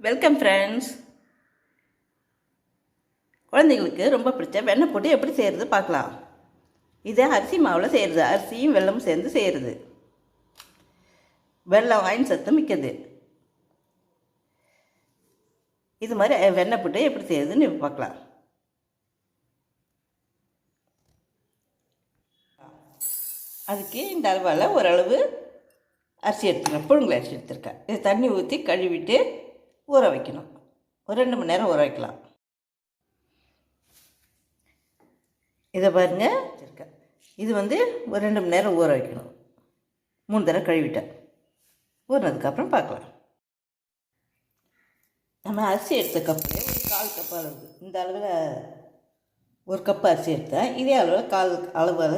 Welcome friends. குழந்தைங்களுக்கு ரொம்ப பிடிச்ச வெண்ணெய் போட்டு எப்படி செய்கிறது பார்க்கலாம். இதை அரிசி மாவில் செய்கிறது, அரிசியும் வெல்லமும் சேர்ந்து செய்கிறது. வெல்லம் அயன் சத்து மிக்கது. இது மாதிரி வெண்ணெய் போட்டு எப்படி செய்கிறதுன்னு இப்போ பார்க்கலாம். அதுக்கு இந்த அளவால் ஓரளவு அரிசி எடுத்துக்கிறேன், புழுங்கல் அரிசி எடுத்துருக்கேன். இது தண்ணி ஊற்றி கழுவிட்டு ஊற வைக்கணும். ஒரு 2 மணி நேரம் ஊற வைக்கலாம். இதை பாருங்கள் வச்சுருக்கேன். இது ஒரு 2 மணி நேரம் ஊற வைக்கணும். 3 தடவை கழுவிட்டேன். ஊறினதுக்கப்புறம் பார்க்கலாம். நம்ம அரிசி எடுத்த கப்பு ஒரு 1/4 கப் அளவு, இந்த அளவில் 1 கப்பு அரிசி எடுத்தேன். இதே அளவில் 1/4 அளவு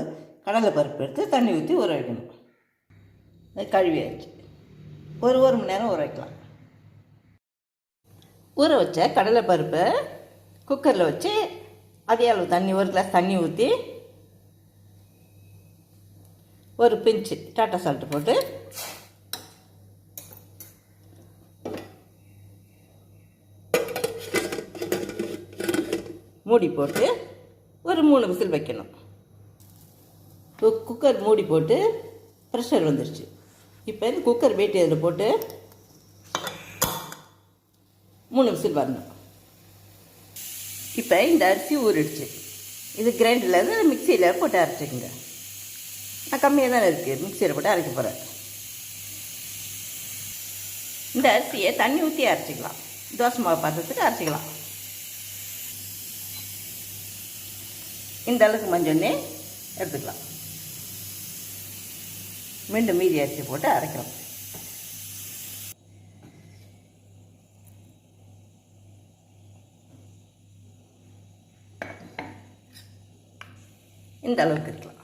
கடலை பருப்பு எடுத்து தண்ணி ஊற்றி ஊற வைக்கணும். கழுவியாச்சு. ஒரு மணி நேரம் ஊற வைக்கலாம். ஊற வச்ச கடலை பருப்பை குக்கரில் வச்சு அதே அளவு தண்ணி, 1 கிளாஸ் தண்ணி ஊற்றி ஒரு பிஞ்சு டாட்டா சால்ட்டு போட்டு மூடி போட்டு ஒரு 3 விசில் வைக்கணும். குக்கர் மூடி போட்டு ப்ரெஷர் வந்துருச்சு. இப்போ இந்த குக்கர் வெயிட் இதில் போட்டு 3 விசில் வரணும். இப்போ இந்த அரிசி ஊறிடுச்சு. இது கிரைண்டரில் மிக்சியில் போட்டு அரைச்சிக்கோங்க. நான் கம்மியாக தானே இருக்குது, மிக்சியில் போட்டு அரைக்க போகிறேன். இந்த அரிசியை தண்ணி ஊற்றி அரைச்சிக்கலாம். தோசை மாவு பாத்திரத்துக்கு அரைச்சிக்கலாம். இந்த அளவுக்கு மஞ்சள்னே எடுத்துக்கலாம். மீண்டும் மீதி அரிசி போட்டு அரைக்கிறோம். இந்த அளவுக்கு இருக்கலாம்.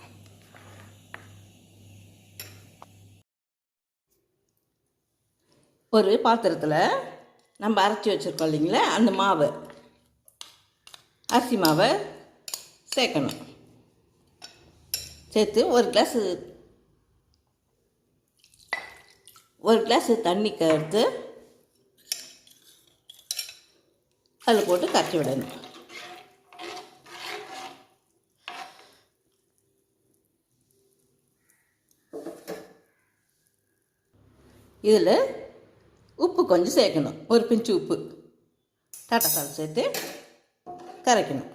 ஒரு பாத்திரத்தில் நம்ம அரைச்சி வச்சுருக்கோம் இல்லைங்களா, அந்த மாவை, அரிசி மாவை சேர்க்கணும். சேர்த்து ஒரு கிளாஸ் தண்ணி எடுத்து அதில் போட்டு கரைச்சி விடணும். இதில் உப்பு கொஞ்சம் சேர்க்கணும். ஒரு பிஞ்சு உப்பு, டாட்டா சால்ட் சேர்த்து கரைக்கணும்.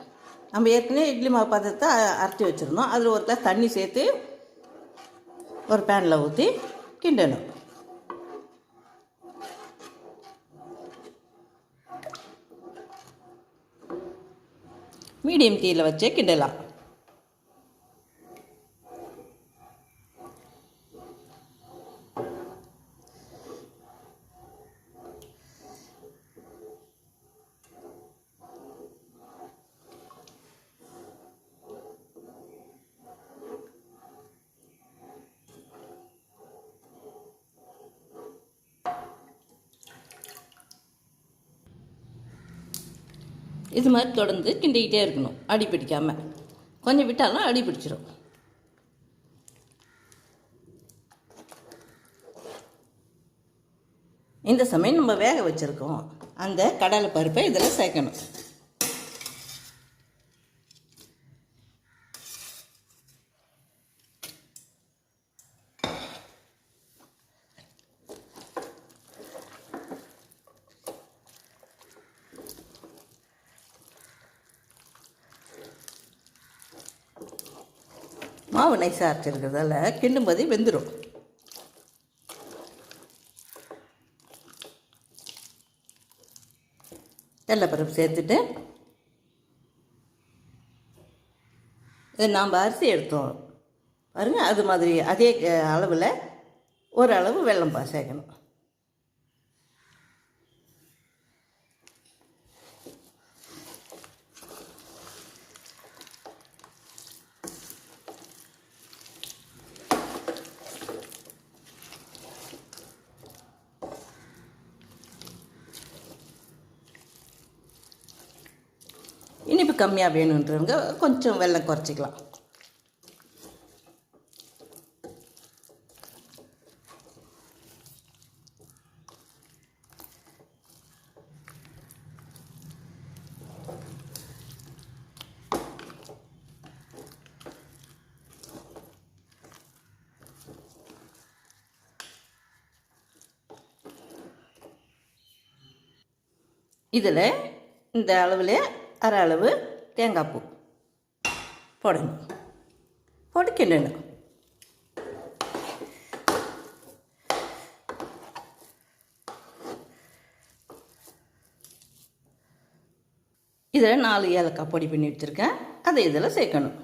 நம்ம ஏற்கனவே இட்லி மாவு பாத்திரத்தை அரைச்சி வச்சுருந்தோம். அதில் 1 கிளாஸ் தண்ணி சேர்த்து ஒரு பேனில் ஊற்றி கிண்டணும். மீடியம் தீயில் வச்சு கிண்டலாம். இது மாதிரி தொடர்ந்து கிண்டிக்கிட்டே இருக்கணும், அடி பிடிக்காமல். கொஞ்சம் விட்டாலும் அடி பிடிச்சிடும். இந்த சமயம் நம்ம வேக வச்சுருக்கோம் அந்த கடலை பருப்பை இதில் சேர்க்கணும். மாவு நைஸாக அரைச்சிருக்கிறதால கிண்டும்போது வெந்துடும். கடலைப்பருப்பு சேர்த்துட்டு இதை நாம் அரிசி எடுத்தோம் பாருங்கள், அது மாதிரி அதே அளவில் ஒரு அளவு வெல்லம் சேர்க்கணும். இனிப்பு கம்மியாக வேணுன்றவங்க கொஞ்சம் வெல்லம் குறைச்சிக்கலாம். இதில் இந்த அளவில் அரை அளவு தேங்காய் பூ போடணும். போட்டு கிண்டணும். இதில் 4 ஏலக்காய் பொடி பண்ணி வச்சுருக்கேன். அதை இதில் சேர்க்கணும்.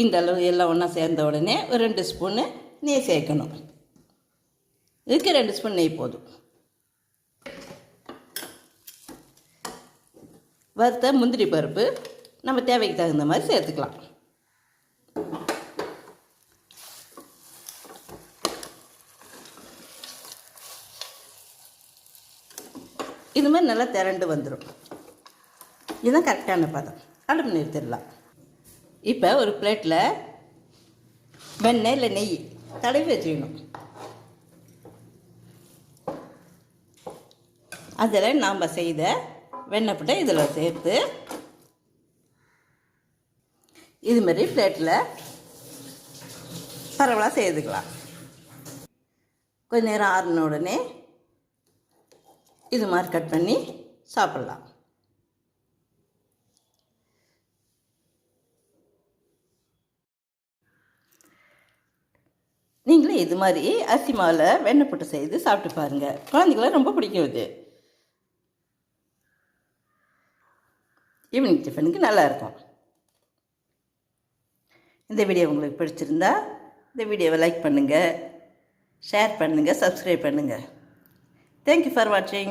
இந்த அளவு எல்லாம் ஒன்றா சேர்ந்த உடனே ஒரு 2 ஸ்பூனு நெய் சேர்க்கணும். இதுக்கு 2 ஸ்பூன் நெய் போதும். வறுத்த முந்திரி பருப்பு நம்ம தேவைக்கு தகுந்த மாதிரி சேர்த்துக்கலாம். இது மாதிரி நல்லா திரண்டு வந்துடும். இதுதான் கரெக்டான பதம். அடுப்பு நிறுத்திடலாம். இப்போ ஒரு பிளேட்டில் வெண்ணெய் இல்லை நெய் தடவி வச்சுக்கணும். அதில் நாம் செய்த வெண்ணெய் புட்டை இதில் சேர்த்து இதுமாரி பிளேட்டில் பரவலாக செய்துக்கலாம். கொஞ்ச நேரம் ஆறின உடனே இது மாதிரி கட் பண்ணி சாப்பிட்லாம். நீங்களும் இது மாதிரி அரிசி மாவில் வெண்ணெய் புட்டு செய்து சாப்பிட்டு பாருங்கள். குழந்தைங்களாம் ரொம்ப பிடிக்கும். இது ஈவினிங் டிஃபனுக்கு நல்லாயிருக்கும். இந்த வீடியோ உங்களுக்கு பிடிச்சிருந்தா இந்த வீடியோவை லைக் பண்ணுங்கள், ஷேர் பண்ணுங்கள், சப்ஸ்கிரைப் பண்ணுங்கள். Thank you for watching.